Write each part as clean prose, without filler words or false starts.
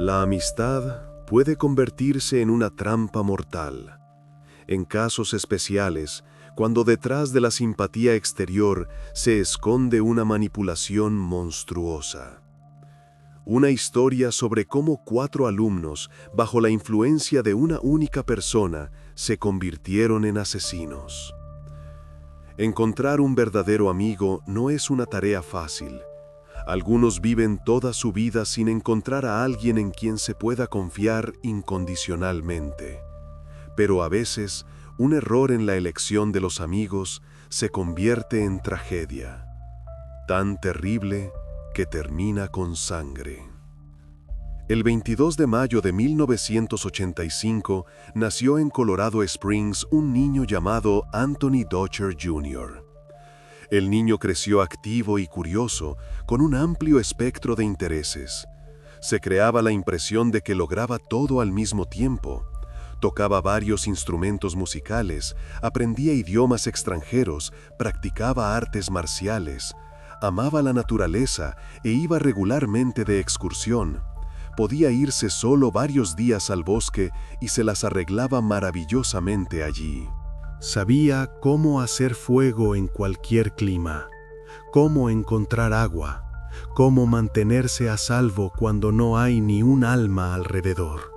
La amistad puede convertirse en una trampa mortal. En casos especiales, cuando detrás de la simpatía exterior se esconde una manipulación monstruosa. Una historia sobre cómo 4 alumnos, bajo la influencia de una única persona, se convirtieron en asesinos. Encontrar un verdadero amigo no es una tarea fácil. Algunos viven toda su vida sin encontrar a alguien en quien se pueda confiar incondicionalmente. Pero a veces, un error en la elección de los amigos se convierte en tragedia, tan terrible que termina con sangre. El 22 de mayo de 1985 nació en Colorado Springs un niño llamado Anthony Dutcher Jr. El niño creció activo y curioso, con un amplio espectro de intereses. Se creaba la impresión de que lograba todo al mismo tiempo. Tocaba varios instrumentos musicales, aprendía idiomas extranjeros, practicaba artes marciales, amaba la naturaleza e iba regularmente de excursión. Podía irse solo varios días al bosque y se las arreglaba maravillosamente allí. Sabía cómo hacer fuego en cualquier clima, cómo encontrar agua, cómo mantenerse a salvo cuando no hay ni un alma alrededor.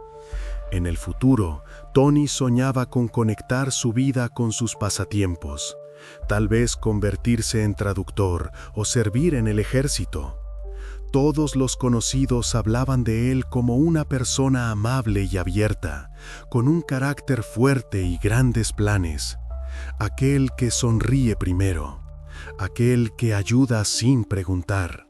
En el futuro, Tony soñaba con conectar su vida con sus pasatiempos, tal vez convertirse en traductor o servir en el ejército. Todos los conocidos hablaban de él como una persona amable y abierta, con un carácter fuerte y grandes planes. Aquel que sonríe primero, aquel que ayuda sin preguntar.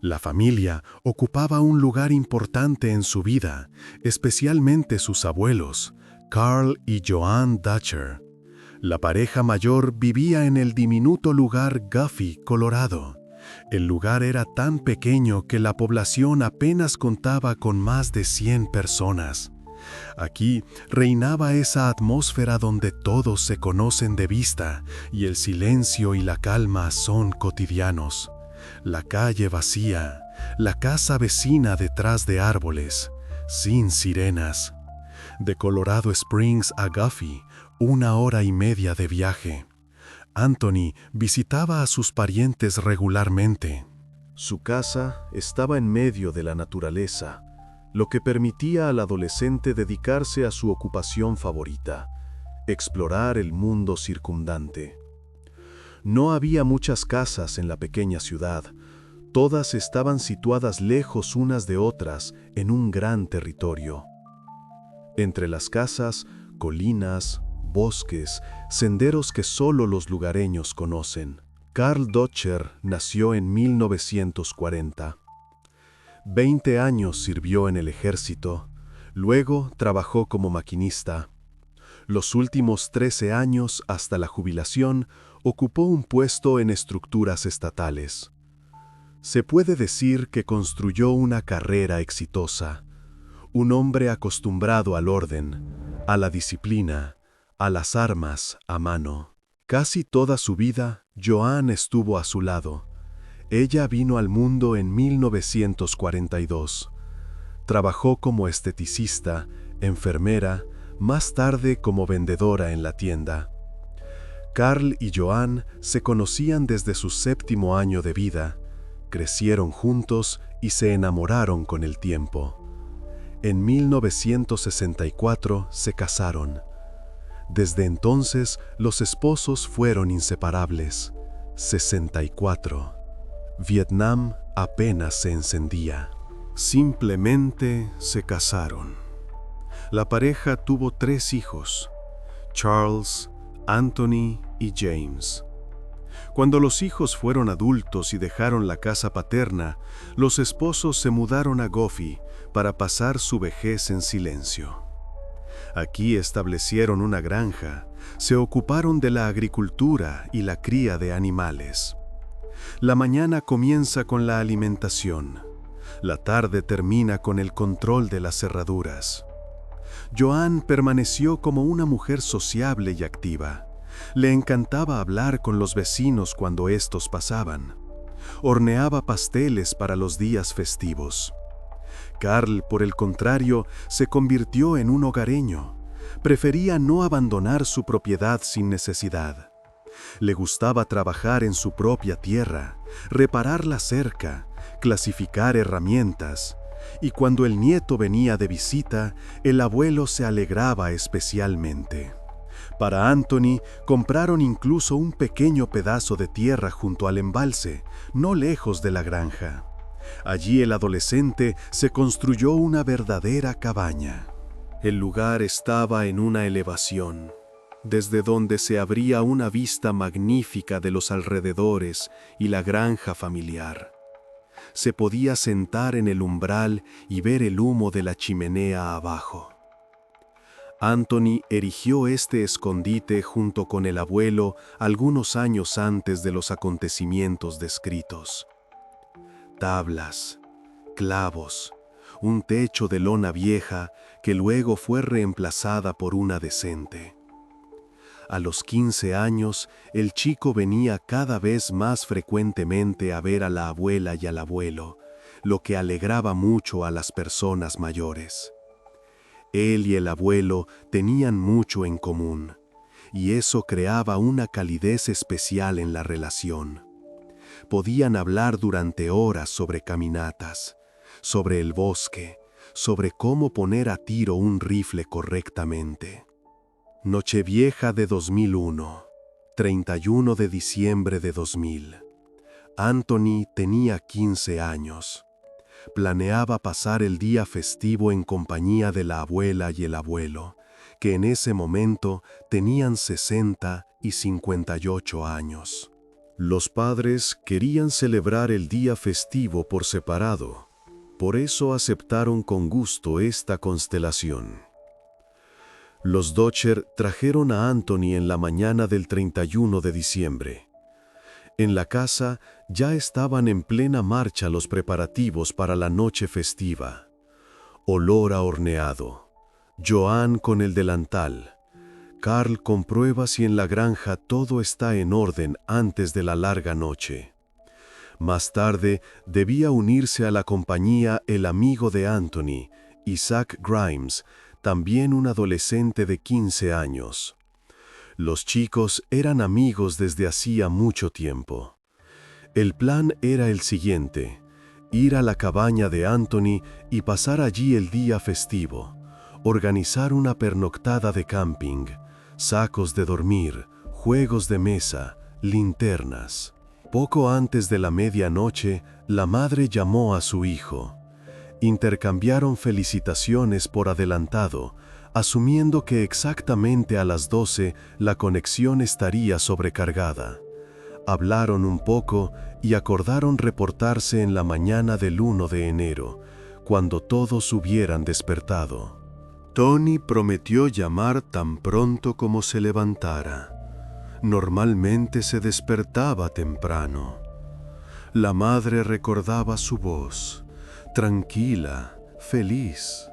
La familia ocupaba un lugar importante en su vida, especialmente sus abuelos, Carl y Joanne Dutcher. La pareja mayor vivía en el diminuto lugar Guffey, Colorado. El lugar era tan pequeño que la población apenas contaba con más de 100 personas. Aquí reinaba esa atmósfera donde todos se conocen de vista y el silencio y la calma son cotidianos. La calle vacía, la casa vecina detrás de árboles, sin sirenas. De Colorado Springs a Guffey, 1 hora y media de viaje. Anthony visitaba a sus parientes regularmente. Su casa estaba en medio de la naturaleza, lo que permitía al adolescente dedicarse a su ocupación favorita, explorar el mundo circundante. No había muchas casas en la pequeña ciudad, todas estaban situadas lejos unas de otras en un gran territorio. Entre las casas, colinas, bosques, senderos que solo los lugareños conocen. Carl Dutcher nació en 1940. 20 años sirvió en el ejército, luego trabajó como maquinista. Los últimos 13 años, hasta la jubilación, ocupó un puesto en estructuras estatales. Se puede decir que construyó una carrera exitosa. Un hombre acostumbrado al orden, a la disciplina, a las armas a mano. Casi toda su vida, Joanne estuvo a su lado. Ella vino al mundo en 1942. Trabajó como esteticista, enfermera, más tarde como vendedora en la tienda. Carl y Joanne se conocían desde su 7º año de vida, crecieron juntos y se enamoraron con el tiempo. En 1964 se casaron. Desde entonces, los esposos fueron inseparables. 64. Vietnam apenas se encendía. Simplemente se casaron. La pareja tuvo 3 hijos, Charles, Anthony y James. Cuando los hijos fueron adultos y dejaron la casa paterna, los esposos se mudaron a Guffey para pasar su vejez en silencio. Aquí establecieron una granja, se ocuparon de la agricultura y la cría de animales. La mañana comienza con la alimentación. La tarde termina con el control de las cerraduras. Joanne permaneció como una mujer sociable y activa. Le encantaba hablar con los vecinos cuando estos pasaban. Horneaba pasteles para los días festivos. Carl, por el contrario, se convirtió en un hogareño. Prefería no abandonar su propiedad sin necesidad. Le gustaba trabajar en su propia tierra, reparar la cerca, clasificar herramientas, y cuando el nieto venía de visita, el abuelo se alegraba especialmente. Para Anthony, compraron incluso un pequeño pedazo de tierra junto al embalse, no lejos de la granja. Allí el adolescente se construyó una verdadera cabaña. El lugar estaba en una elevación, desde donde se abría una vista magnífica de los alrededores y la granja familiar. Se podía sentar en el umbral y ver el humo de la chimenea abajo. Anthony erigió este escondite junto con el abuelo algunos años antes de los acontecimientos descritos. Tablas, clavos, un techo de lona vieja que luego fue reemplazada por una decente. A los 15 años, el chico venía cada vez más frecuentemente a ver a la abuela y al abuelo, lo que alegraba mucho a las personas mayores. Él y el abuelo tenían mucho en común, y eso creaba una calidez especial en la relación. Podían hablar durante horas sobre caminatas, sobre el bosque, sobre cómo poner a tiro un rifle correctamente. Nochevieja de 2001, 31 de diciembre de 2000. Anthony tenía 15 años. Planeaba pasar el día festivo en compañía de la abuela y el abuelo, que en ese momento tenían 60 y 58 años. Los padres querían celebrar el día festivo por separado, por eso aceptaron con gusto esta constelación. Los Dodger trajeron a Anthony en la mañana del 31 de diciembre. En la casa ya estaban en plena marcha los preparativos para la noche festiva. Olor a horneado. Joan con el delantal. Carl comprueba si en la granja todo está en orden antes de la larga noche. Más tarde debía unirse a la compañía el amigo de Anthony, Isaac Grimes, también un adolescente de 15 años. Los chicos eran amigos desde hacía mucho tiempo. El plan era el siguiente: ir a la cabaña de Anthony y pasar allí el día festivo, organizar una pernoctada de camping, sacos de dormir, juegos de mesa, linternas. Poco antes de la medianoche, la madre llamó a su hijo. Intercambiaron felicitaciones por adelantado, asumiendo que exactamente a las 12 la conexión estaría sobrecargada. Hablaron un poco y acordaron reportarse en la mañana del 1 de enero, cuando todos hubieran despertado. Tony prometió llamar tan pronto como se levantara. Normalmente se despertaba temprano. La madre recordaba su voz, tranquila, feliz.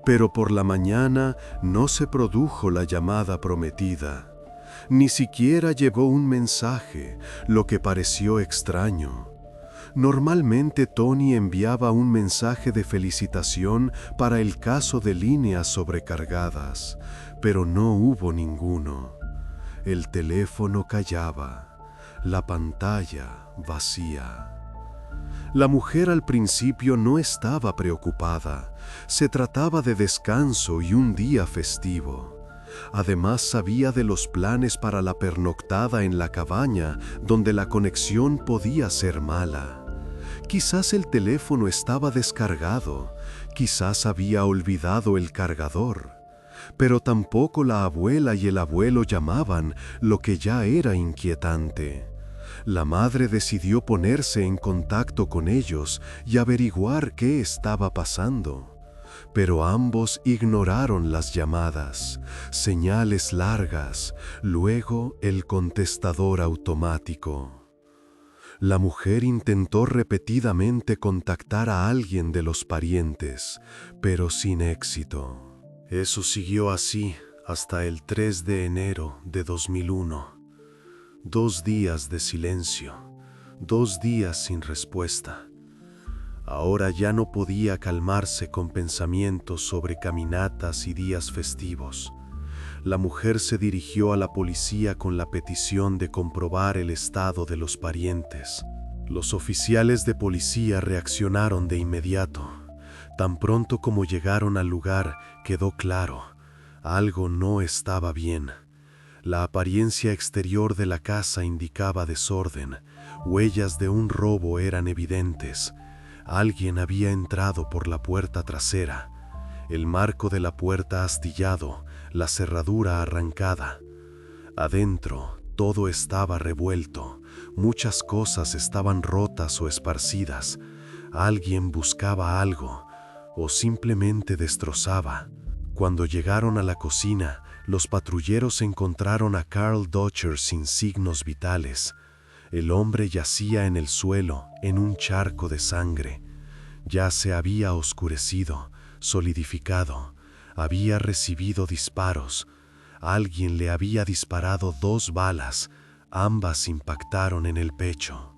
Pero por la mañana no se produjo la llamada prometida. Ni siquiera llevó un mensaje, lo que pareció extraño. Normalmente Tony enviaba un mensaje de felicitación para el caso de líneas sobrecargadas, pero no hubo ninguno. El teléfono callaba, la pantalla vacía. La mujer al principio no estaba preocupada. Se trataba de descanso y un día festivo. Además sabía de los planes para la pernoctada en la cabaña, donde la conexión podía ser mala. Quizás el teléfono estaba descargado, quizás había olvidado el cargador. Pero tampoco la abuela y el abuelo llamaban, lo que ya era inquietante. La madre decidió ponerse en contacto con ellos y averiguar qué estaba pasando. Pero ambos ignoraron las llamadas, señales largas, luego el contestador automático. La mujer intentó repetidamente contactar a alguien de los parientes, pero sin éxito. Eso siguió así hasta el 3 de enero de 2001. 2 días de silencio, 2 días sin respuesta. Ahora ya no podía calmarse con pensamientos sobre caminatas y días festivos. La mujer se dirigió a la policía con la petición de comprobar el estado de los parientes. Los oficiales de policía reaccionaron de inmediato. Tan pronto como llegaron al lugar, quedó claro, algo no estaba bien. La apariencia exterior de la casa indicaba desorden, huellas de un robo eran evidentes. Alguien había entrado por la puerta trasera, el marco de la puerta astillado, la cerradura arrancada. Adentro, todo estaba revuelto, muchas cosas estaban rotas o esparcidas. Alguien buscaba algo, o simplemente destrozaba. Cuando llegaron a la cocina, los patrulleros encontraron a Carl Dutcher sin signos vitales. El hombre yacía en el suelo, en un charco de sangre. Ya se había oscurecido, solidificado. Había recibido disparos. Alguien le había disparado 2 balas. Ambas impactaron en el pecho.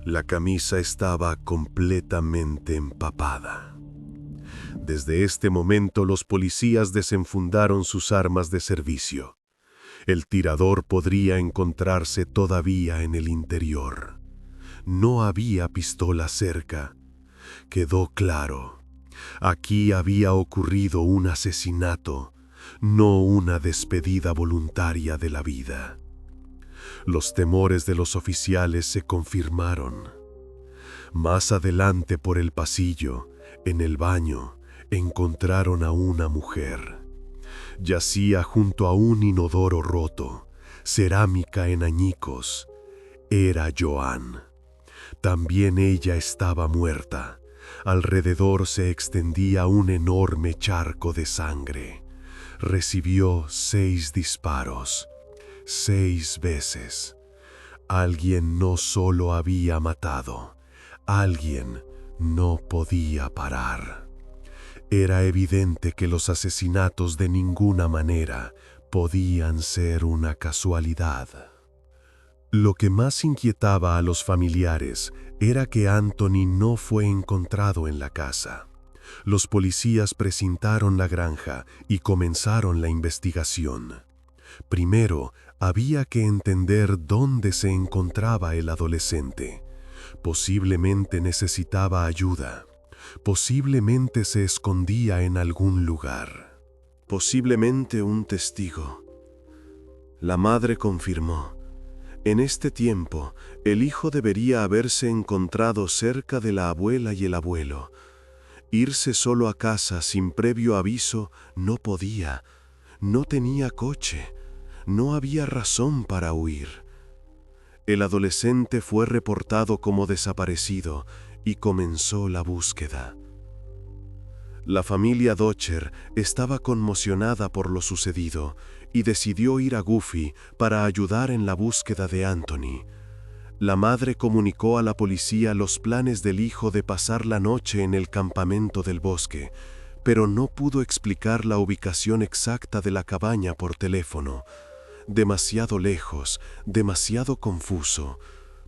La camisa estaba completamente empapada. Desde este momento los policías desenfundaron sus armas de servicio. El tirador podría encontrarse todavía en el interior. No había pistola cerca. Quedó claro. Aquí había ocurrido un asesinato, no una despedida voluntaria de la vida. Los temores de los oficiales se confirmaron. Más adelante por el pasillo, en el baño, encontraron a una mujer. Yacía junto a un inodoro roto, cerámica en añicos. Era Joan. También ella estaba muerta. Alrededor se extendía un enorme charco de sangre. Recibió 6 disparos, 6 veces. Alguien no solo había matado, alguien no podía parar. Era evidente que los asesinatos de ninguna manera podían ser una casualidad. Lo que más inquietaba a los familiares era que Anthony no fue encontrado en la casa. Los policías precintaron la granja y comenzaron la investigación. Primero, había que entender dónde se encontraba el adolescente. Posiblemente necesitaba ayuda. Posiblemente se escondía en algún lugar. Posiblemente un testigo. La madre confirmó. En este tiempo, el hijo debería haberse encontrado cerca de la abuela y el abuelo. Irse solo a casa sin previo aviso no podía. No tenía coche. No había razón para huir. El adolescente fue reportado como desaparecido y comenzó la búsqueda. La familia Dutcher estaba conmocionada por lo sucedido y decidió ir a Guffey para ayudar en la búsqueda de Anthony. La madre comunicó a la policía los planes del hijo de pasar la noche en el campamento del bosque, pero no pudo explicar la ubicación exacta de la cabaña por teléfono. Demasiado lejos, demasiado confuso.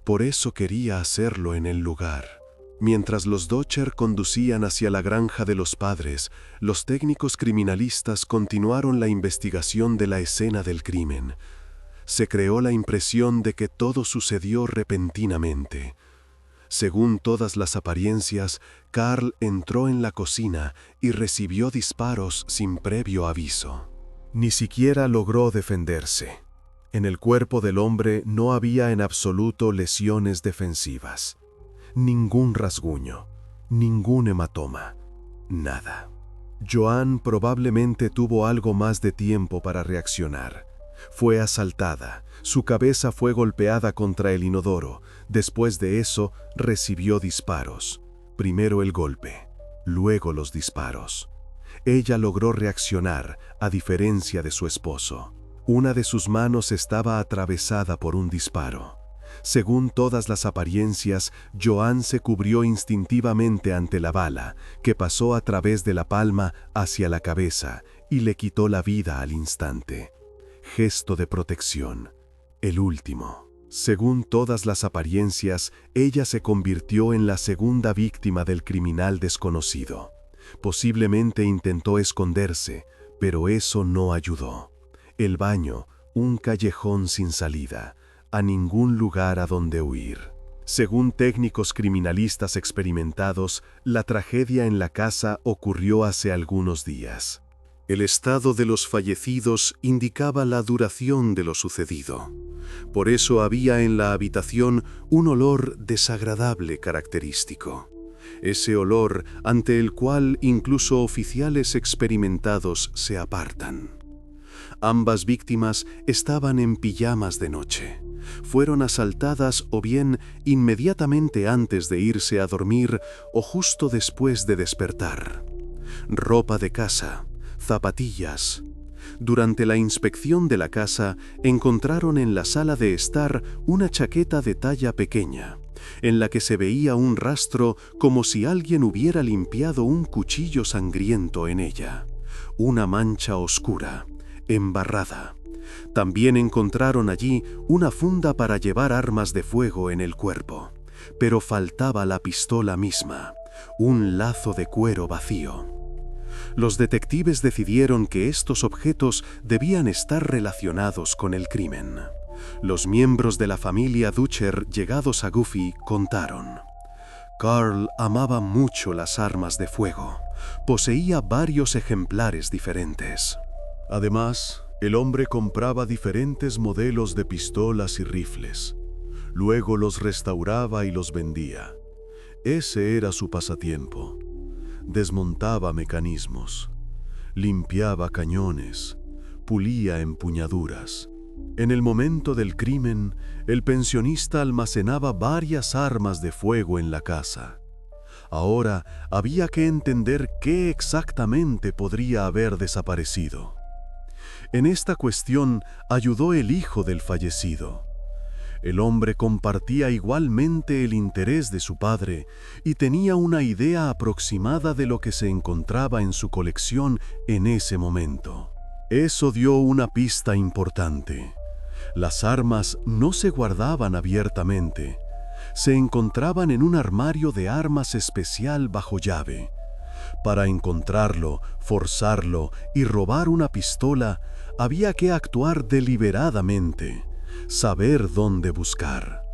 Por eso quería hacerlo en el lugar. Mientras los Dutcher conducían hacia la granja de los padres, los técnicos criminalistas continuaron la investigación de la escena del crimen. Se creó la impresión de que todo sucedió repentinamente. Según todas las apariencias, Carl entró en la cocina y recibió disparos sin previo aviso. Ni siquiera logró defenderse. En el cuerpo del hombre no había en absoluto lesiones defensivas. Ningún rasguño, ningún hematoma, nada. Joan probablemente tuvo algo más de tiempo para reaccionar. Fue asaltada, su cabeza fue golpeada contra el inodoro. Después de eso, recibió disparos. Primero el golpe, luego los disparos. Ella logró reaccionar, a diferencia de su esposo. Una de sus manos estaba atravesada por un disparo. Según todas las apariencias, Joan se cubrió instintivamente ante la bala, que pasó a través de la palma hacia la cabeza y le quitó la vida al instante. Gesto de protección, el último. Según todas las apariencias, ella se convirtió en la segunda víctima del criminal desconocido. Posiblemente intentó esconderse, pero eso no ayudó. El baño, un callejón sin salida, a ningún lugar a donde huir. Según técnicos criminalistas experimentados, la tragedia en la casa ocurrió hace algunos días. El estado de los fallecidos indicaba la duración de lo sucedido. Por eso había en la habitación un olor desagradable característico. Ese olor ante el cual incluso oficiales experimentados se apartan. Ambas víctimas estaban en pijamas de noche. Fueron asaltadas o bien inmediatamente antes de irse a dormir o justo después de despertar. Ropa de casa, zapatillas. Durante la inspección de la casa, encontraron en la sala de estar una chaqueta de talla pequeña, en la que se veía un rastro como si alguien hubiera limpiado un cuchillo sangriento en ella. Una mancha oscura, embarrada. También encontraron allí una funda para llevar armas de fuego en el cuerpo, pero faltaba la pistola misma, un lazo de cuero vacío. Los detectives decidieron que estos objetos debían estar relacionados con el crimen. Los miembros de la familia Dutcher llegados a Guffey contaron. Carl amaba mucho las armas de fuego. Poseía varios ejemplares diferentes. Además, el hombre compraba diferentes modelos de pistolas y rifles. Luego los restauraba y los vendía. Ese era su pasatiempo. Desmontaba mecanismos, limpiaba cañones, pulía empuñaduras. En el momento del crimen, el pensionista almacenaba varias armas de fuego en la casa. Ahora había que entender qué exactamente podría haber desaparecido. En esta cuestión ayudó el hijo del fallecido. El hombre compartía igualmente el interés de su padre y tenía una idea aproximada de lo que se encontraba en su colección en ese momento. Eso dio una pista importante. Las armas no se guardaban abiertamente. Se encontraban en un armario de armas especial bajo llave. Para encontrarlo, forzarlo y robar una pistola, había que actuar deliberadamente. Saber dónde buscar.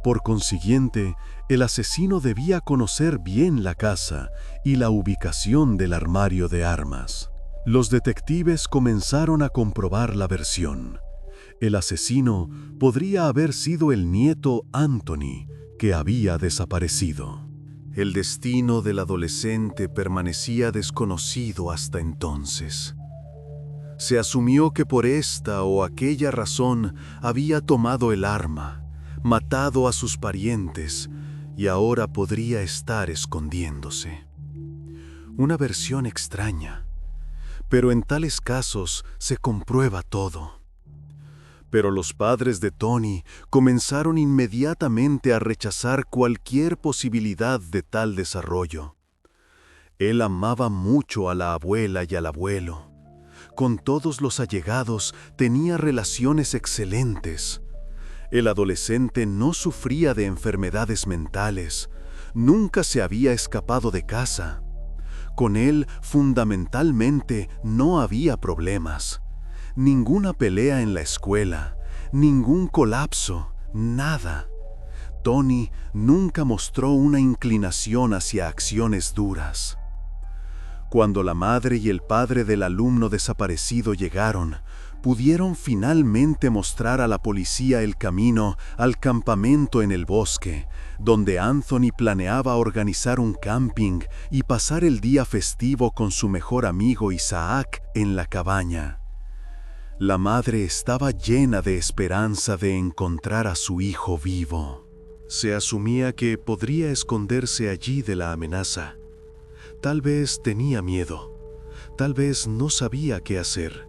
Por consiguiente, el asesino debía conocer bien la casa y la ubicación del armario de armas. Los detectives comenzaron a comprobar la versión. El asesino podría haber sido el nieto Anthony, que había desaparecido. El destino del adolescente permanecía desconocido hasta entonces. Se asumió que por esta o aquella razón había tomado el arma, matado a sus parientes y ahora podría estar escondiéndose. Una versión extraña, pero en tales casos se comprueba todo. Pero los padres de Tony comenzaron inmediatamente a rechazar cualquier posibilidad de tal desarrollo. Él amaba mucho a la abuela y al abuelo. Con todos los allegados tenía relaciones excelentes. El adolescente no sufría de enfermedades mentales, nunca se había escapado de casa. Con él, fundamentalmente, no había problemas. Ninguna pelea en la escuela, ningún colapso, nada. Tony nunca mostró una inclinación hacia acciones duras. Cuando la madre y el padre del alumno desaparecido llegaron, pudieron finalmente mostrar a la policía el camino al campamento en el bosque, donde Anthony planeaba organizar un camping y pasar el día festivo con su mejor amigo Isaac en la cabaña. La madre estaba llena de esperanza de encontrar a su hijo vivo. Se asumía que podría esconderse allí de la amenaza. Tal vez tenía miedo, tal vez no sabía qué hacer.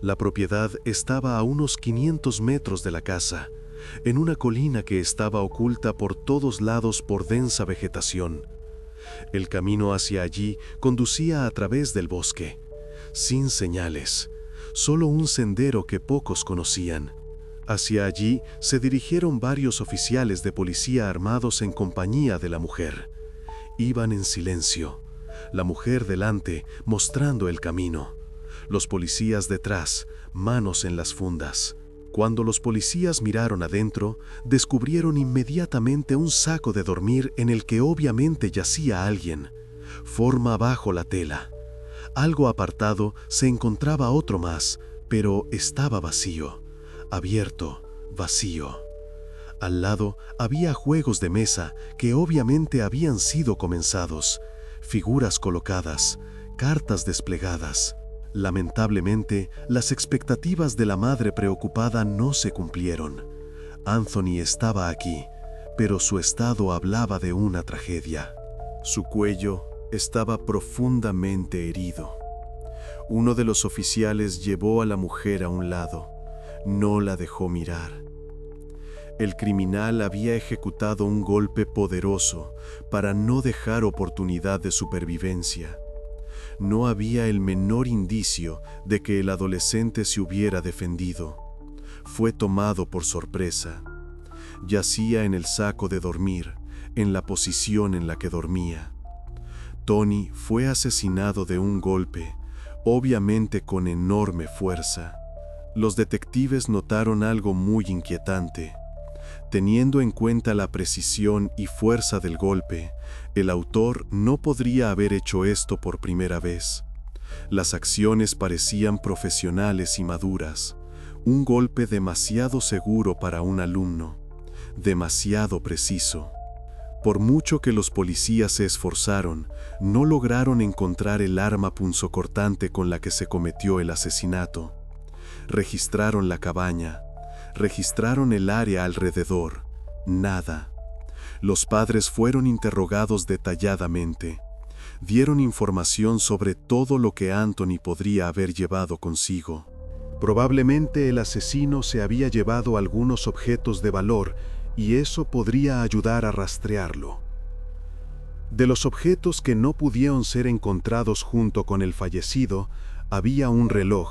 La propiedad estaba a unos 500 metros de la casa, en una colina que estaba oculta por todos lados por densa vegetación. El camino hacia allí conducía a través del bosque, sin señales, solo un sendero que pocos conocían. Hacia allí se dirigieron varios oficiales de policía armados en compañía de la mujer. Iban en silencio, la mujer delante, mostrando el camino. Los policías detrás, manos en las fundas. Cuando los policías miraron adentro, descubrieron inmediatamente un saco de dormir en el que obviamente yacía alguien. Forma bajo la tela. Algo apartado se encontraba otro más, pero estaba vacío. Abierto, vacío. Al lado había juegos de mesa que obviamente habían sido comenzados, figuras colocadas, cartas desplegadas. Lamentablemente, las expectativas de la madre preocupada no se cumplieron. Anthony estaba aquí, pero su estado hablaba de una tragedia. Su cuello estaba profundamente herido. Uno de los oficiales llevó a la mujer a un lado. No la dejó mirar. El criminal había ejecutado un golpe poderoso para no dejar oportunidad de supervivencia. No había el menor indicio de que el adolescente se hubiera defendido. Fue tomado por sorpresa. Yacía en el saco de dormir, en la posición en la que dormía. Tony fue asesinado de un golpe, obviamente con enorme fuerza. Los detectives notaron algo muy inquietante. Teniendo en cuenta la precisión y fuerza del golpe, el autor no podría haber hecho esto por primera vez. Las acciones parecían profesionales y maduras. Un golpe demasiado seguro para un alumno. Demasiado preciso. Por mucho que los policías se esforzaron, no lograron encontrar el arma punzocortante con la que se cometió el asesinato. Registraron la cabaña. Registraron el área alrededor. Nada. Los padres fueron interrogados detalladamente. Dieron información sobre todo lo que Anthony podría haber llevado consigo. Probablemente el asesino se había llevado algunos objetos de valor y eso podría ayudar a rastrearlo. De los objetos que no pudieron ser encontrados junto con el fallecido, había un reloj.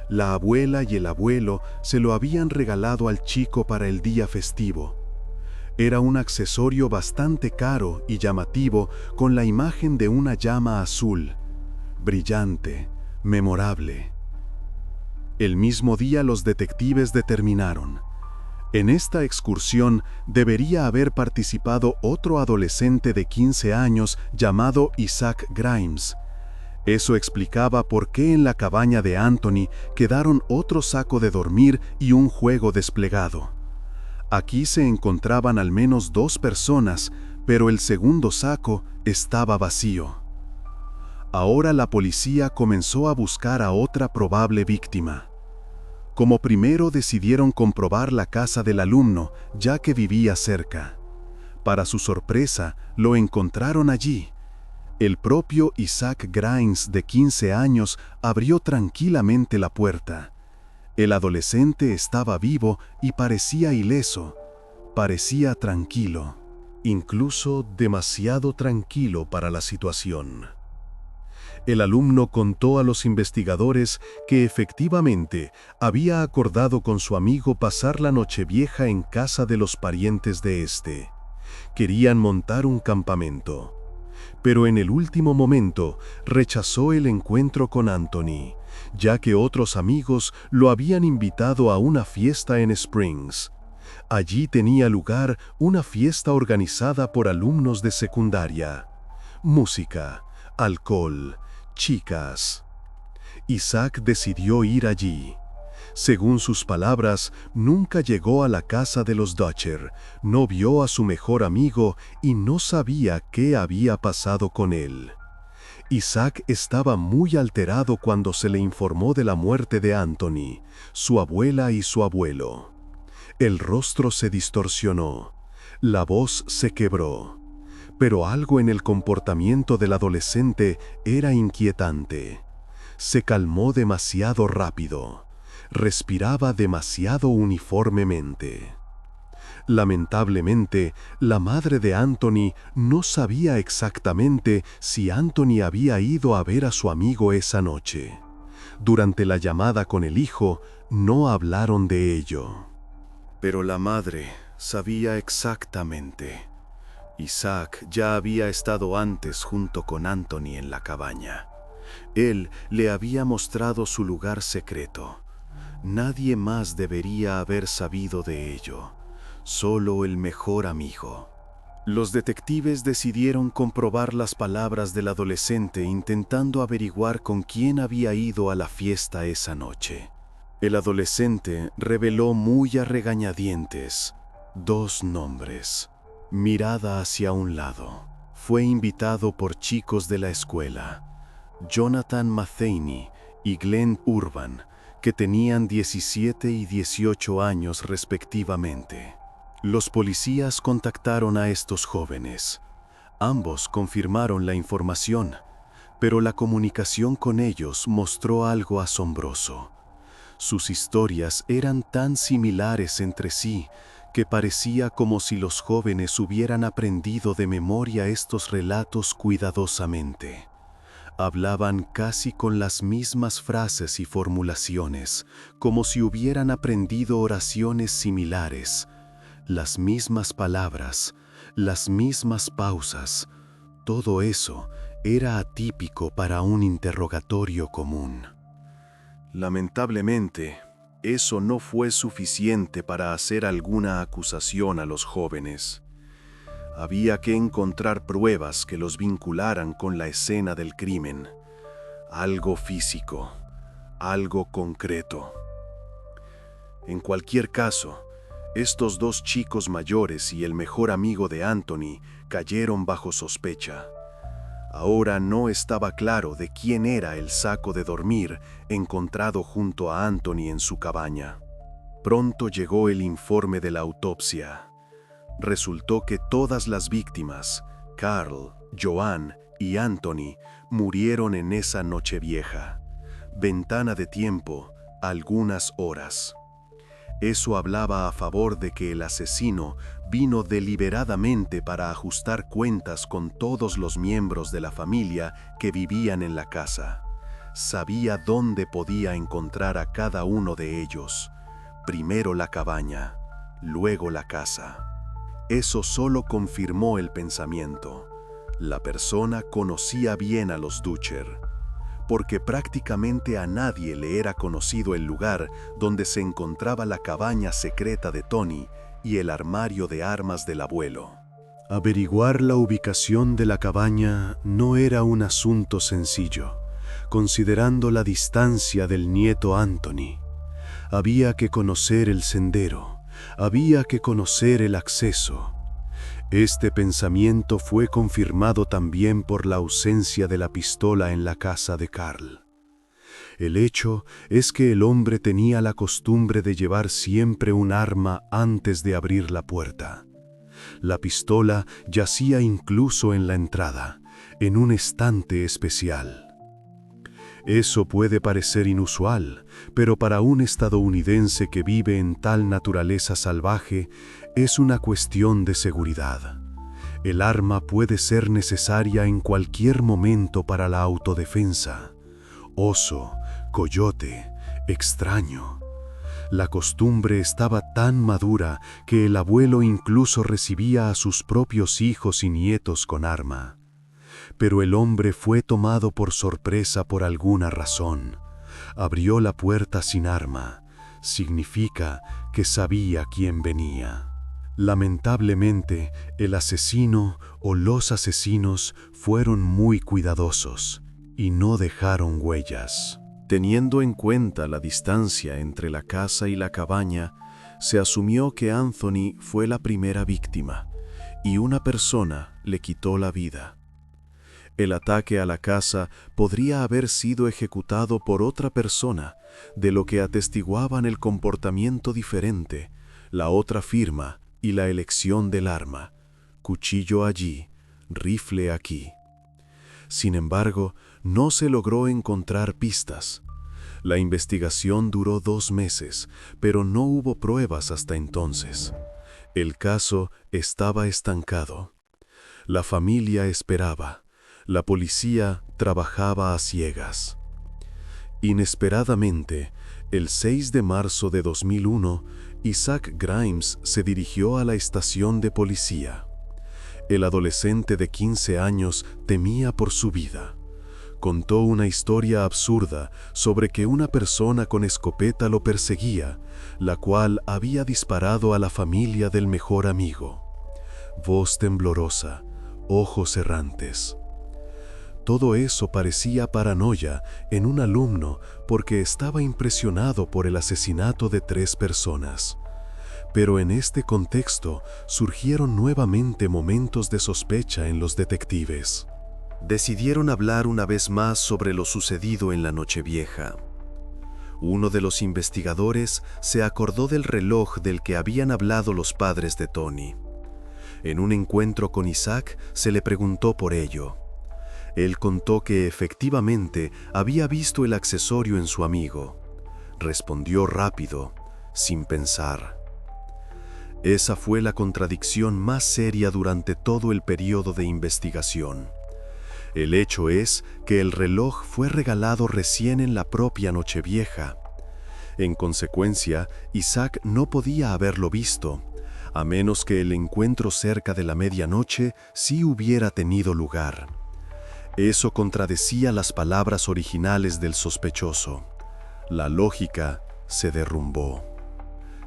La abuela y el abuelo se lo habían regalado al chico para el día festivo. Era un accesorio bastante caro y llamativo con la imagen de una llama azul, brillante, memorable. El mismo día los detectives determinaron: en esta excursión debería haber participado otro adolescente de 15 años llamado Isaac Grimes. Eso explicaba por qué en la cabaña de Anthony quedaron otro saco de dormir y un juego desplegado. Aquí se encontraban al menos 2 personas, pero el segundo saco estaba vacío. Ahora la policía comenzó a buscar a otra probable víctima. Como primero decidieron comprobar la casa del alumno, ya que vivía cerca. Para su sorpresa, lo encontraron allí. El propio Isaac Grimes, de 15 años, abrió tranquilamente la puerta. El adolescente estaba vivo y parecía ileso. Parecía tranquilo. Incluso demasiado tranquilo para la situación. El alumno contó a los investigadores que efectivamente había acordado con su amigo pasar la Nochevieja en casa de los parientes de este. Querían montar un campamento. Pero en el último momento rechazó el encuentro con Anthony, ya que otros amigos lo habían invitado a una fiesta en Springs. Allí tenía lugar una fiesta organizada por alumnos de secundaria. Música, alcohol, chicas. Isaac decidió ir allí. Según sus palabras, nunca llegó a la casa de los Dutcher, no vio a su mejor amigo y no sabía qué había pasado con él. Isaac estaba muy alterado cuando se le informó de la muerte de Anthony, su abuela y su abuelo. El rostro se distorsionó, la voz se quebró, pero algo en el comportamiento del adolescente era inquietante. Se calmó demasiado rápido. Respiraba demasiado uniformemente. Lamentablemente, la madre de Anthony no sabía exactamente si Anthony había ido a ver a su amigo esa noche. Durante la llamada con el hijo, no hablaron de ello. Pero la madre sabía exactamente. Isaac ya había estado antes junto con Anthony en la cabaña. Él le había mostrado su lugar secreto. Nadie más debería haber sabido de ello, solo el mejor amigo. Los detectives decidieron comprobar las palabras del adolescente intentando averiguar con quién había ido a la fiesta esa noche. El adolescente reveló muy a regañadientes 2 nombres. Mirada hacia un lado. Fue invitado por chicos de la escuela, Jonathan Matheny y Glenn Urban, que tenían 17 y 18 años respectivamente. Los policías contactaron a estos jóvenes. Ambos confirmaron la información, pero la comunicación con ellos mostró algo asombroso. Sus historias eran tan similares entre sí que parecía como si los jóvenes hubieran aprendido de memoria estos relatos cuidadosamente. Hablaban casi con las mismas frases y formulaciones, como si hubieran aprendido oraciones similares, las mismas palabras, las mismas pausas. Todo eso era atípico para un interrogatorio común. Lamentablemente, eso no fue suficiente para hacer alguna acusación a los jóvenes. Había que encontrar pruebas que los vincularan con la escena del crimen. Algo físico, algo concreto. En cualquier caso, estos 2 chicos mayores y el mejor amigo de Anthony cayeron bajo sospecha. Ahora no estaba claro de quién era el saco de dormir encontrado junto a Anthony en su cabaña. Pronto llegó el informe de la autopsia. Resultó que todas las víctimas, Carl, Joan y Anthony, murieron en esa noche vieja. Ventana de tiempo, algunas horas. Eso hablaba a favor de que el asesino vino deliberadamente para ajustar cuentas con todos los miembros de la familia que vivían en la casa. Sabía dónde podía encontrar a cada uno de ellos. Primero la cabaña, luego la casa. Eso solo confirmó el pensamiento. La persona conocía bien a los Dutcher, porque prácticamente a nadie le era conocido el lugar donde se encontraba la cabaña secreta de Tony y el armario de armas del abuelo. Averiguar la ubicación de la cabaña no era un asunto sencillo, considerando la distancia del nieto Anthony. Había que conocer el sendero, había que conocer el acceso. Este pensamiento fue confirmado también por la ausencia de la pistola en la casa de Carl. El hecho es que el hombre tenía la costumbre de llevar siempre un arma antes de abrir la puerta. La pistola yacía incluso en la entrada, en un estante especial. Eso puede parecer inusual, pero para un estadounidense que vive en tal naturaleza salvaje, es una cuestión de seguridad. El arma puede ser necesaria en cualquier momento para la autodefensa. Oso, coyote, extraño. La costumbre estaba tan madura que el abuelo incluso recibía a sus propios hijos y nietos con arma. Pero el hombre fue tomado por sorpresa por alguna razón. Abrió la puerta sin arma. Significa que sabía quién venía. Lamentablemente, el asesino o los asesinos fueron muy cuidadosos y no dejaron huellas. Teniendo en cuenta la distancia entre la casa y la cabaña, se asumió que Anthony fue la primera víctima y una persona le quitó la vida. El ataque a la casa podría haber sido ejecutado por otra persona, de lo que atestiguaban el comportamiento diferente, la otra firma y la elección del arma, cuchillo allí, rifle aquí. Sin embargo, no se logró encontrar pistas. La investigación duró 2 meses, pero no hubo pruebas hasta entonces. El caso estaba estancado. La familia esperaba. La policía trabajaba a ciegas. Inesperadamente, el 6 de marzo de 2001, Isaac Grimes se dirigió a la estación de policía. El adolescente de 15 años temía por su vida. Contó una historia absurda sobre que una persona con escopeta lo perseguía, la cual había disparado a la familia del mejor amigo. Voz temblorosa, ojos errantes. Todo eso parecía paranoia en un alumno porque estaba impresionado por el asesinato de 3 personas. Pero en este contexto surgieron nuevamente momentos de sospecha en los detectives. Decidieron hablar una vez más sobre lo sucedido en la Nochevieja. Uno de los investigadores se acordó del reloj del que habían hablado los padres de Tony. En un encuentro con Isaac se le preguntó por ello. Él contó que efectivamente había visto el accesorio en su amigo. Respondió rápido, sin pensar. Esa fue la contradicción más seria durante todo el periodo de investigación. El hecho es que el reloj fue regalado recién en la propia Nochevieja. En consecuencia, Isaac no podía haberlo visto, a menos que el encuentro cerca de la medianoche sí hubiera tenido lugar. Eso contradecía las palabras originales del sospechoso. La lógica se derrumbó.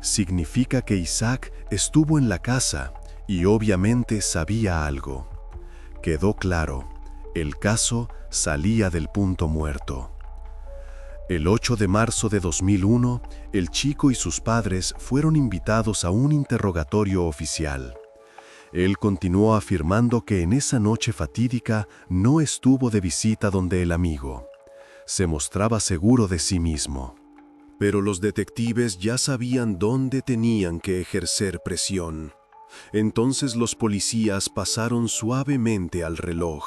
Significa que Isaac estuvo en la casa y obviamente sabía algo. Quedó claro. El caso salía del punto muerto. El 8 de marzo de 2001, el chico y sus padres fueron invitados a un interrogatorio oficial. Él continuó afirmando que en esa noche fatídica no estuvo de visita donde el amigo. Se mostraba seguro de sí mismo. Pero los detectives ya sabían dónde tenían que ejercer presión. Entonces los policías pasaron suavemente al reloj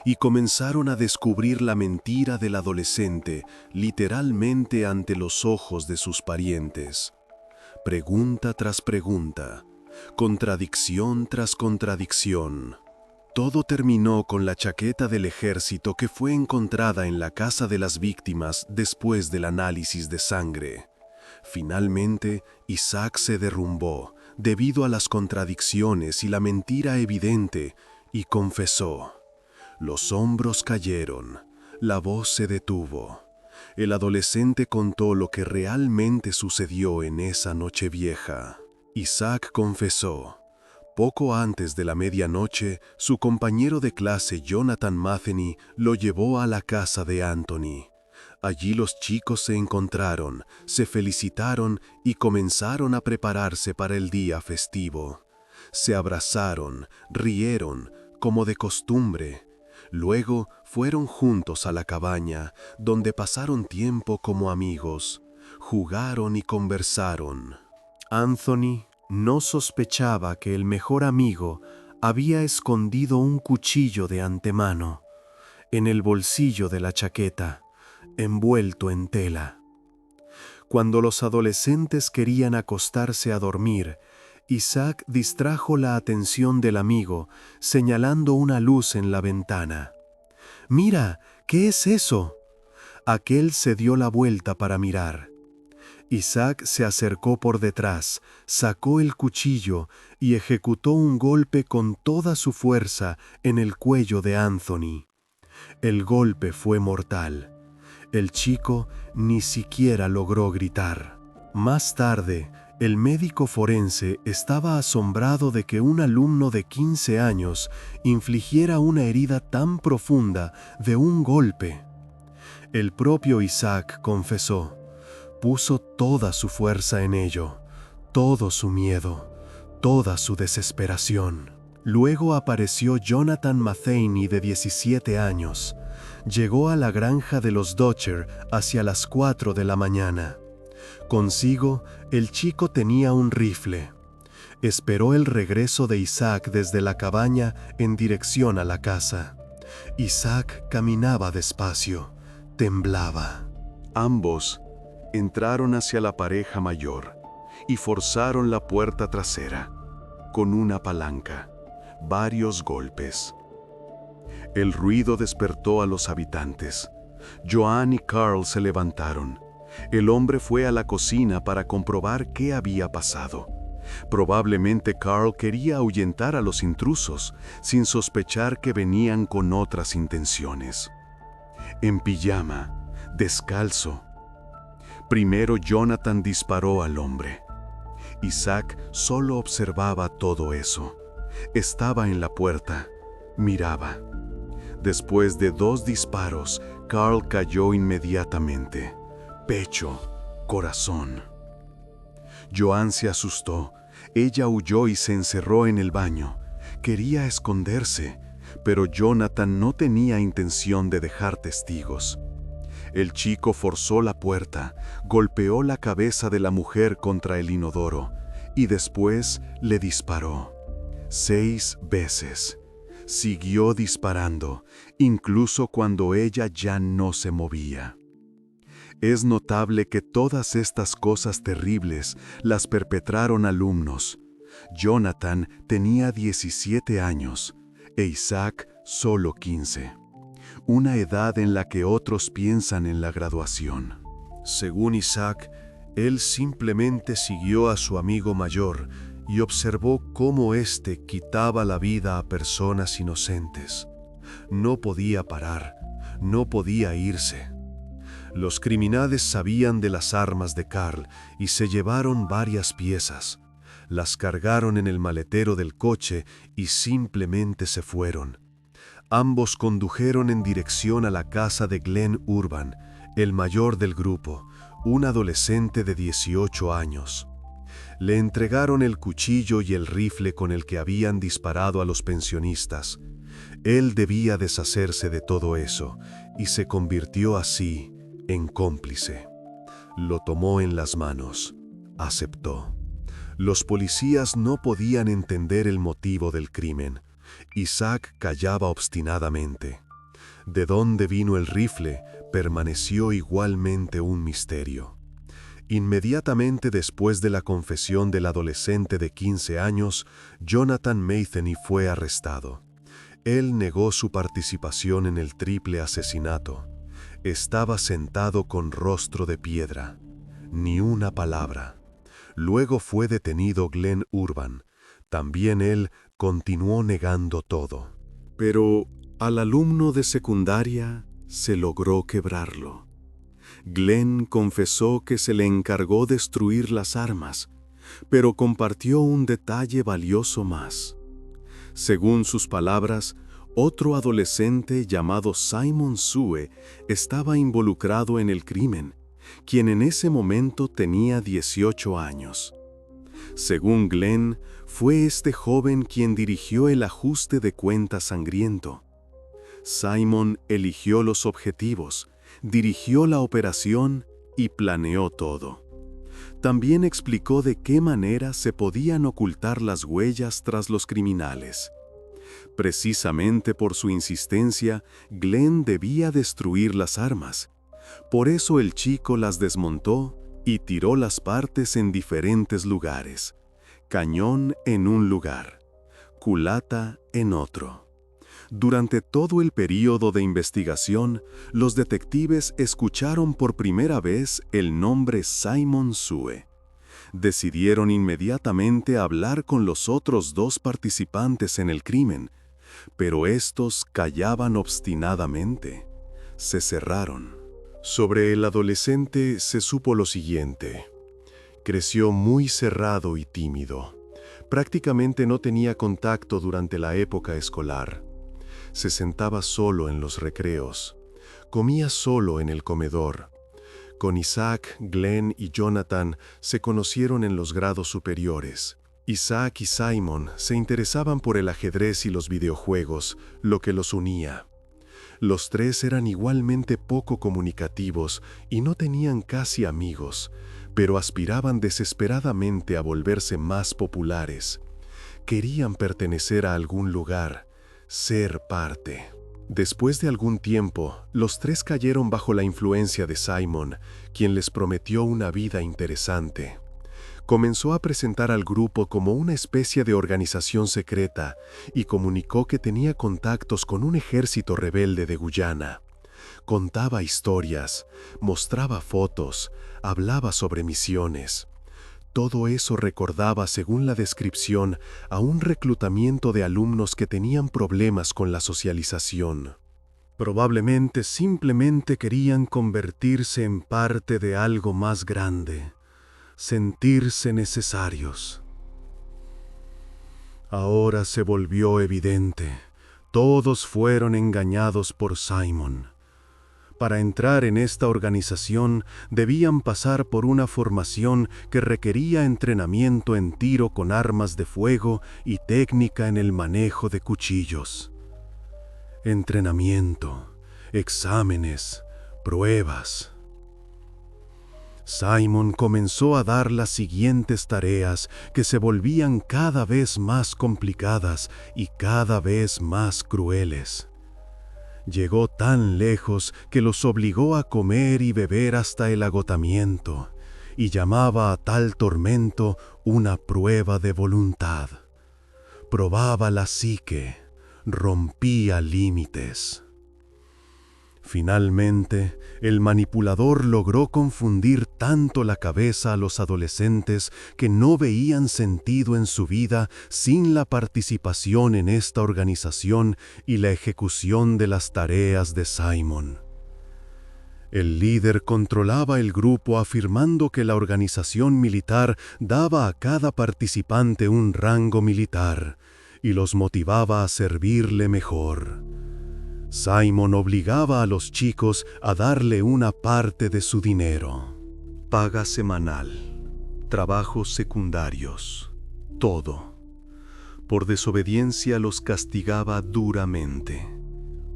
y comenzaron a descubrir la mentira del adolescente literalmente ante los ojos de sus parientes. Pregunta tras pregunta, contradicción tras contradicción. Todo terminó con la chaqueta del ejército que fue encontrada en la casa de las víctimas después del análisis de sangre. Finalmente, Isaac se derrumbó debido a las contradicciones y la mentira evidente y confesó. Los hombros cayeron, la voz se detuvo. El adolescente contó lo que realmente sucedió en esa Nochevieja. Isaac confesó. Poco antes de la medianoche, su compañero de clase Jonathan Matheny lo llevó a la casa de Anthony. Allí los chicos se encontraron, se felicitaron y comenzaron a prepararse para el día festivo. Se abrazaron, rieron, como de costumbre. Luego fueron juntos a la cabaña, donde pasaron tiempo como amigos. Jugaron y conversaron. Anthony no sospechaba que el mejor amigo había escondido un cuchillo de antemano en el bolsillo de la chaqueta, envuelto en tela. Cuando los adolescentes querían acostarse a dormir, Isaac distrajo la atención del amigo, señalando una luz en la ventana. «Mira, ¿qué es eso?». Aquel se dio la vuelta para mirar. Isaac se acercó por detrás, sacó el cuchillo y ejecutó un golpe con toda su fuerza en el cuello de Anthony. El golpe fue mortal. El chico ni siquiera logró gritar. Más tarde, el médico forense estaba asombrado de que un alumno de 15 años infligiera una herida tan profunda de un golpe. El propio Isaac confesó, puso toda su fuerza en ello, todo su miedo, toda su desesperación. Luego apareció Jonathan Matheny de 17 años. Llegó a la granja de los Dutcher hacia las 4 de la mañana. Consigo, el chico tenía un rifle. Esperó el regreso de Isaac desde la cabaña en dirección a la casa. Isaac caminaba despacio, temblaba. Ambos entraron hacia la pareja mayor y forzaron la puerta trasera con una palanca, varios golpes. El ruido despertó a los habitantes. Joan y Carl se levantaron. El hombre fue a la cocina para comprobar qué había pasado. Probablemente Carl quería ahuyentar a los intrusos, sin sospechar que venían con otras intenciones. En pijama, descalzo. Primero Jonathan disparó al hombre. Isaac solo observaba todo eso. Estaba en la puerta, miraba. Después de 2 disparos, Carl cayó inmediatamente. Pecho, corazón. Joan se asustó. Ella huyó y se encerró en el baño. Quería esconderse, pero Jonathan no tenía intención de dejar testigos. El chico forzó la puerta, golpeó la cabeza de la mujer contra el inodoro y después le disparó. 6 veces. Siguió disparando, incluso cuando ella ya no se movía. Es notable que todas estas cosas terribles las perpetraron alumnos. Jonathan tenía 17 años e Isaac solo 15. Una edad en la que otros piensan en la graduación. Según Isaac, él simplemente siguió a su amigo mayor y observó cómo éste quitaba la vida a personas inocentes. No podía parar, no podía irse. Los criminales sabían de las armas de Carl y se llevaron varias piezas. Las cargaron en el maletero del coche y simplemente se fueron. Ambos condujeron en dirección a la casa de Glenn Urban, el mayor del grupo, un adolescente de 18 años. Le entregaron el cuchillo y el rifle con el que habían disparado a los pensionistas. Él debía deshacerse de todo eso y se convirtió así en cómplice. Lo tomó en las manos. Aceptó. Los policías no podían entender el motivo del crimen. Isaac callaba obstinadamente. De dónde vino el rifle permaneció igualmente un misterio. Inmediatamente después de la confesión del adolescente de 15 años, Jonathan Metheny fue arrestado. Él negó su participación en el triple asesinato. Estaba sentado con rostro de piedra. Ni una palabra. Luego fue detenido Glenn Urban. También él continuó negando todo. Pero al alumno de secundaria se logró quebrarlo. Glenn confesó que se le encargó destruir las armas, pero compartió un detalle valioso más. Según sus palabras, otro adolescente llamado Simon Sue estaba involucrado en el crimen, quien en ese momento tenía 18 años. Según Glenn, fue este joven quien dirigió el ajuste de cuentas sangriento. Simon eligió los objetivos, dirigió la operación y planeó todo. También explicó de qué manera se podían ocultar las huellas tras los criminales. Precisamente por su insistencia, Glenn debía destruir las armas. Por eso el chico las desmontó y tiró las partes en diferentes lugares. Cañón en un lugar, culata en otro. Durante todo el período de investigación, los detectives escucharon por primera vez el nombre Simon Sue. Decidieron inmediatamente hablar con los otros 2 participantes en el crimen, pero estos callaban obstinadamente. Se cerraron. Sobre el adolescente se supo lo siguiente. Creció muy cerrado y tímido. Prácticamente no tenía contacto durante la época escolar. Se sentaba solo en los recreos. Comía solo en el comedor. Con Isaac, Glenn y Jonathan se conocieron en los grados superiores. Isaac y Simon se interesaban por el ajedrez y los videojuegos, lo que los unía. Los 3 eran igualmente poco comunicativos y no tenían casi amigos, pero aspiraban desesperadamente a volverse más populares. Querían pertenecer a algún lugar, ser parte. Después de algún tiempo, los 3 cayeron bajo la influencia de Simon, quien les prometió una vida interesante. Comenzó a presentar al grupo como una especie de organización secreta y comunicó que tenía contactos con un ejército rebelde de Guyana. Contaba historias, mostraba fotos, hablaba sobre misiones. Todo eso recordaba, según la descripción, a un reclutamiento de alumnos que tenían problemas con la socialización. Probablemente simplemente querían convertirse en parte de algo más grande, sentirse necesarios. Ahora se volvió evidente. Todos fueron engañados por Simon. Para entrar en esta organización debían pasar por una formación que requería entrenamiento en tiro con armas de fuego y técnica en el manejo de cuchillos. Entrenamiento, exámenes, pruebas. Simon comenzó a dar las siguientes tareas que se volvían cada vez más complicadas y cada vez más crueles. Llegó tan lejos que los obligó a comer y beber hasta el agotamiento, y llamaba a tal tormento una prueba de voluntad. Probaba la psique, rompía límites. Finalmente, el manipulador logró confundir tanto la cabeza a los adolescentes que no veían sentido en su vida sin la participación en esta organización y la ejecución de las tareas de Simon. El líder controlaba el grupo afirmando que la organización militar daba a cada participante un rango militar y los motivaba a servirle mejor. Simon obligaba a los chicos a darle una parte de su dinero. Paga semanal, trabajos secundarios, todo. Por desobediencia los castigaba duramente,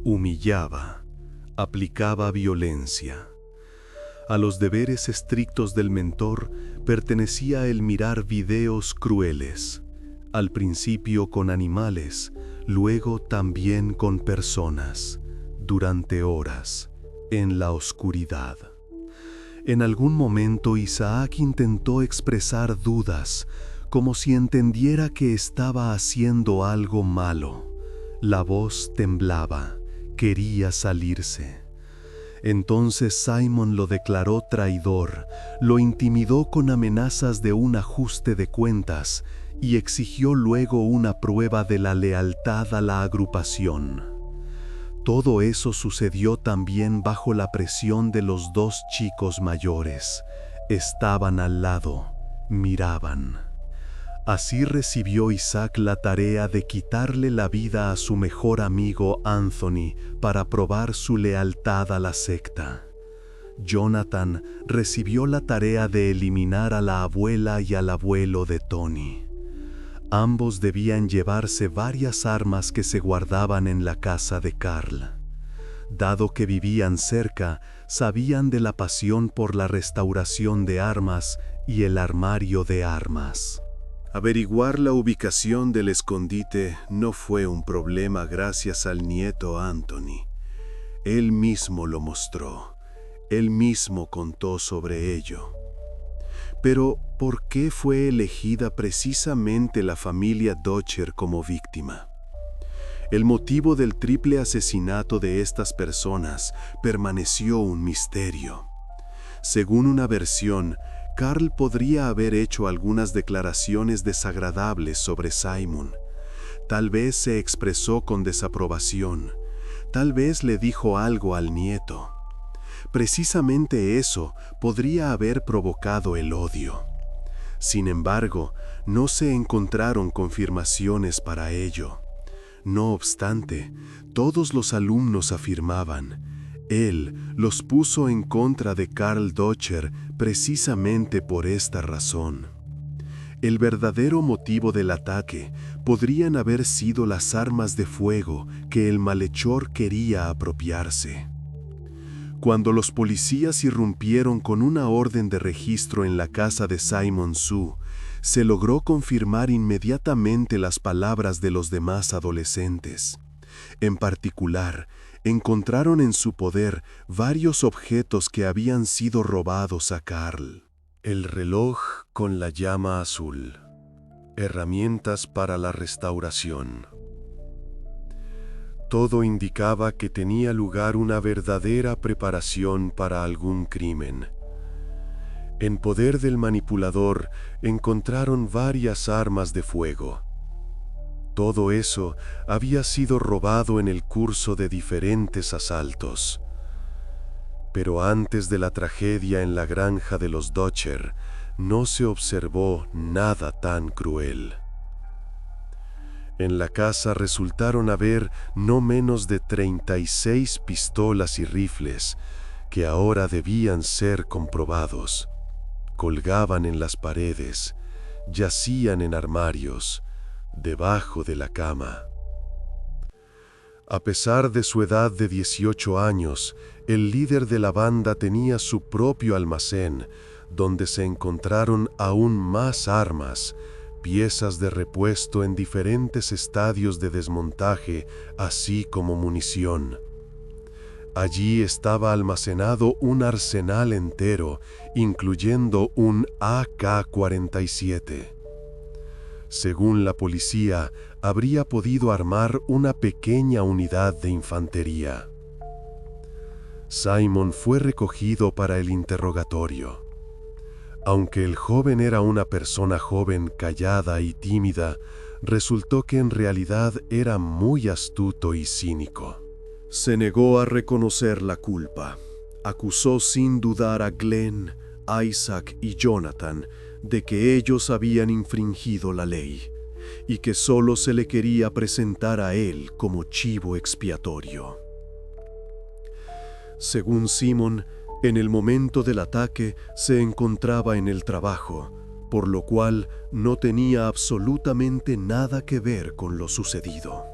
humillaba, aplicaba violencia. A los deberes estrictos del mentor pertenecía el mirar videos crueles, al principio con animales, luego también con personas, durante horas, en la oscuridad. En algún momento Isaac intentó expresar dudas, como si entendiera que estaba haciendo algo malo. La voz temblaba, quería salirse. Entonces Simon lo declaró traidor, lo intimidó con amenazas de un ajuste de cuentas y exigió luego una prueba de la lealtad a la agrupación. Todo eso sucedió también bajo la presión de los dos chicos mayores. Estaban al lado, miraban. Así recibió Isaac la tarea de quitarle la vida a su mejor amigo Anthony para probar su lealtad a la secta. Jonathan recibió la tarea de eliminar a la abuela y al abuelo de Tony. Ambos debían llevarse varias armas que se guardaban en la casa de Carl. Dado que vivían cerca, sabían de la pasión por la restauración de armas y el armario de armas. Averiguar la ubicación del escondite no fue un problema gracias al nieto Anthony. Él mismo lo mostró. Él mismo contó sobre ello. Pero, ¿por qué fue elegida precisamente la familia Dutcher como víctima? El motivo del triple asesinato de estas personas permaneció un misterio. Según una versión, Carl podría haber hecho algunas declaraciones desagradables sobre Simon. Tal vez se expresó con desaprobación. Tal vez le dijo algo al nieto. Precisamente eso podría haber provocado el odio. Sin embargo, no se encontraron confirmaciones para ello. No obstante, todos los alumnos afirmaban, él los puso en contra de Carl Dutcher precisamente por esta razón. El verdadero motivo del ataque podrían haber sido las armas de fuego que el malhechor quería apropiarse. Cuando los policías irrumpieron con una orden de registro en la casa de Simon Su, se logró confirmar inmediatamente las palabras de los demás adolescentes. En particular, encontraron en su poder varios objetos que habían sido robados a Carl. El reloj con la llama azul. Herramientas para la restauración. Todo indicaba que tenía lugar una verdadera preparación para algún crimen. En poder del manipulador encontraron varias armas de fuego. Todo eso había sido robado en el curso de diferentes asaltos. Pero antes de la tragedia en la granja de los Dutcher, no se observó nada tan cruel. En la casa resultaron haber no menos de 36 pistolas y rifles, que ahora debían ser comprobados. Colgaban en las paredes, yacían en armarios, debajo de la cama. A pesar de su edad de 18 años, el líder de la banda tenía su propio almacén, donde se encontraron aún más armas, piezas de repuesto en diferentes estadios de desmontaje, así como munición. Allí estaba almacenado un arsenal entero, incluyendo un AK-47. Según la policía, habría podido armar una pequeña unidad de infantería. Simon fue recogido para el interrogatorio. Aunque el joven era una persona joven, callada y tímida, resultó que en realidad era muy astuto y cínico. Se negó a reconocer la culpa. Acusó sin dudar a Glenn, Isaac y Jonathan de que ellos habían infringido la ley y que solo se le quería presentar a él como chivo expiatorio. Según Simon, en el momento del ataque se encontraba en el trabajo, por lo cual no tenía absolutamente nada que ver con lo sucedido.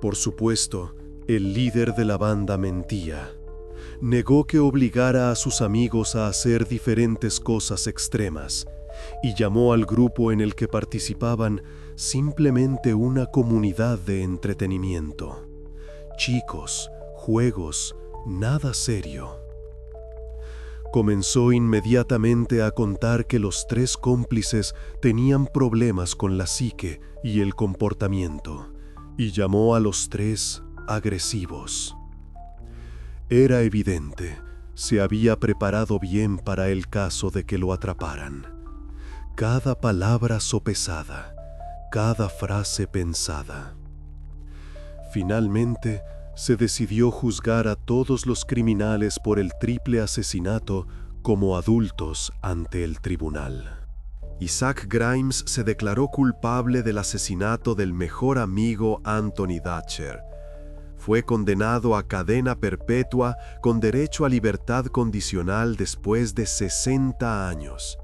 Por supuesto, el líder de la banda mentía. Negó que obligara a sus amigos a hacer diferentes cosas extremas y llamó al grupo en el que participaban simplemente una comunidad de entretenimiento. Chicos, juegos, nada serio. Comenzó inmediatamente a contar que los tres cómplices tenían problemas con la psique y el comportamiento, y llamó a los tres agresivos. Era evidente, se había preparado bien para el caso de que lo atraparan. Cada palabra sopesada, cada frase pensada. Finalmente, se decidió juzgar a todos los criminales por el triple asesinato como adultos ante el tribunal. Isaac Grimes se declaró culpable del asesinato del mejor amigo Anthony Dutcher. Fue condenado a cadena perpetua con derecho a libertad condicional después de 60 años.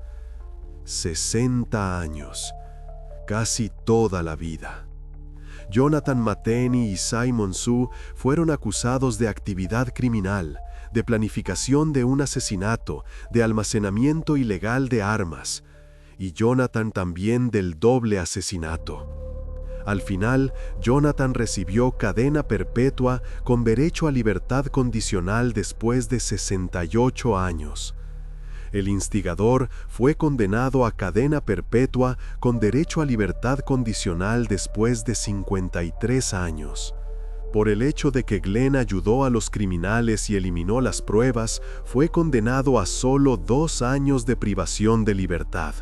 60 años, casi toda la vida. Jonathan Matheny y Simon Su fueron acusados de actividad criminal, de planificación de un asesinato, de almacenamiento ilegal de armas, y Jonathan también del doble asesinato. Al final, Jonathan recibió cadena perpetua con derecho a libertad condicional después de 68 años. El instigador fue condenado a cadena perpetua con derecho a libertad condicional después de 53 años. Por el hecho de que Glenn ayudó a los criminales y eliminó las pruebas, fue condenado a solo 2 años de privación de libertad.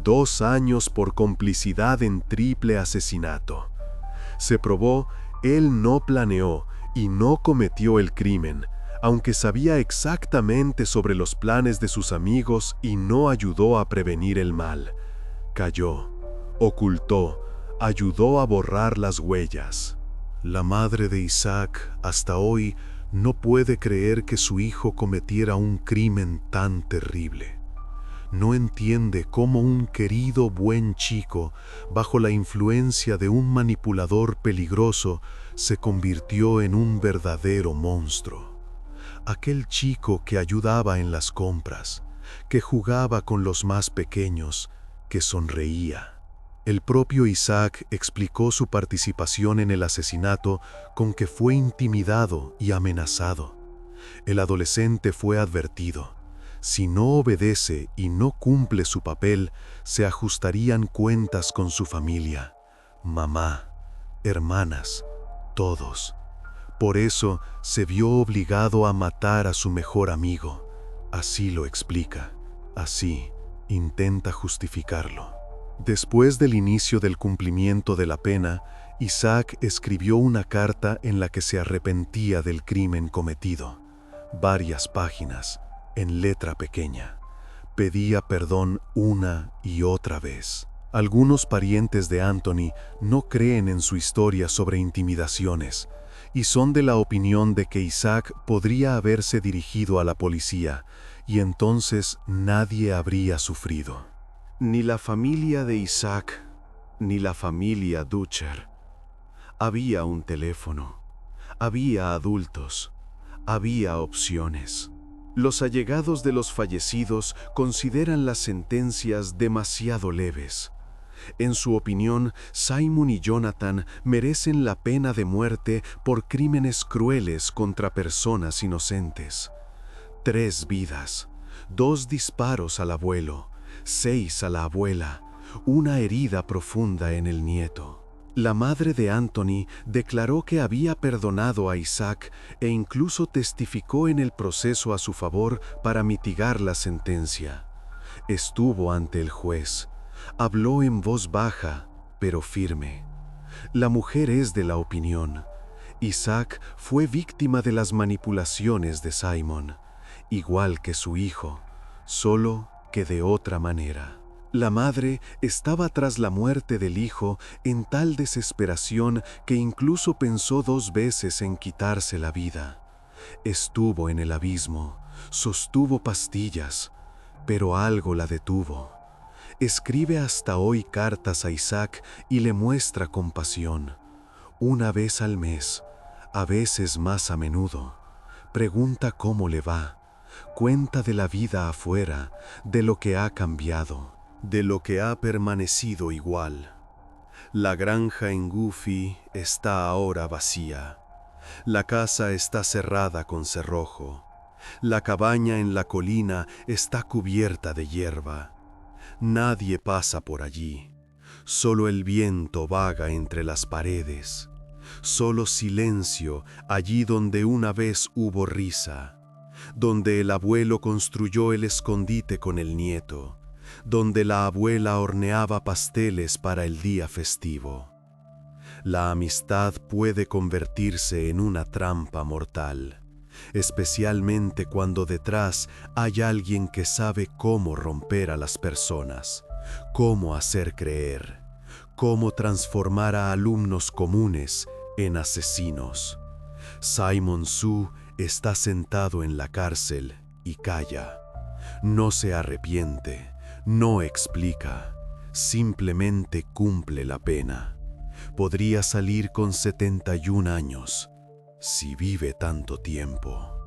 2 años por complicidad en triple asesinato. Se probó, él no planeó y no cometió el crimen, aunque sabía exactamente sobre los planes de sus amigos y no ayudó a prevenir el mal. Cayó, ocultó, ayudó a borrar las huellas. La madre de Isaac, hasta hoy, no puede creer que su hijo cometiera un crimen tan terrible. No entiende cómo un querido buen chico, bajo la influencia de un manipulador peligroso, se convirtió en un verdadero monstruo. Aquel chico que ayudaba en las compras, que jugaba con los más pequeños, que sonreía. El propio Isaac explicó su participación en el asesinato con que fue intimidado y amenazado. El adolescente fue advertido. Si no obedece y no cumple su papel, se ajustarían cuentas con su familia, mamá, hermanas, todos. Por eso se vio obligado a matar a su mejor amigo. Así lo explica. Así intenta justificarlo. Después del inicio del cumplimiento de la pena, Isaac escribió una carta en la que se arrepentía del crimen cometido. Varias páginas, en letra pequeña. Pedía perdón una y otra vez. Algunos parientes de Anthony no creen en su historia sobre intimidaciones y son de la opinión de que Isaac podría haberse dirigido a la policía y entonces nadie habría sufrido. Ni la familia de Isaac, ni la familia Dutcher. Había un teléfono, había adultos, había opciones. Los allegados de los fallecidos consideran las sentencias demasiado leves. En su opinión, Simon y Jonathan merecen la pena de muerte por crímenes crueles contra personas inocentes. 3 vidas, 2 disparos al abuelo, 6 a la abuela, una herida profunda en el nieto. La madre de Anthony declaró que había perdonado a Isaac e incluso testificó en el proceso a su favor para mitigar la sentencia. Estuvo ante el juez. Habló en voz baja, pero firme. La mujer es de la opinión. Isaac fue víctima de las manipulaciones de Simon, igual que su hijo, solo que de otra manera. La madre estaba tras la muerte del hijo en tal desesperación que incluso pensó 2 veces en quitarse la vida. Estuvo en el abismo, sostuvo pastillas, pero algo la detuvo. Escribe hasta hoy cartas a Isaac y le muestra compasión. Una vez al mes, a veces más a menudo. Pregunta cómo le va. Cuenta de la vida afuera, de lo que ha cambiado, de lo que ha permanecido igual. La granja en Goofy está ahora vacía. La casa está cerrada con cerrojo. La cabaña en la colina está cubierta de hierba. Nadie pasa por allí. Solo el viento vaga entre las paredes. Solo silencio allí donde una vez hubo risa. Donde el abuelo construyó el escondite con el nieto. Donde la abuela horneaba pasteles para el día festivo. La amistad puede convertirse en una trampa mortal, especialmente cuando detrás hay alguien que sabe cómo romper a las personas, cómo hacer creer, cómo transformar a alumnos comunes en asesinos. Simon Su está sentado en la cárcel y calla. No se arrepiente, no explica, simplemente cumple la pena. Podría salir con 71 años, si vive tanto tiempo.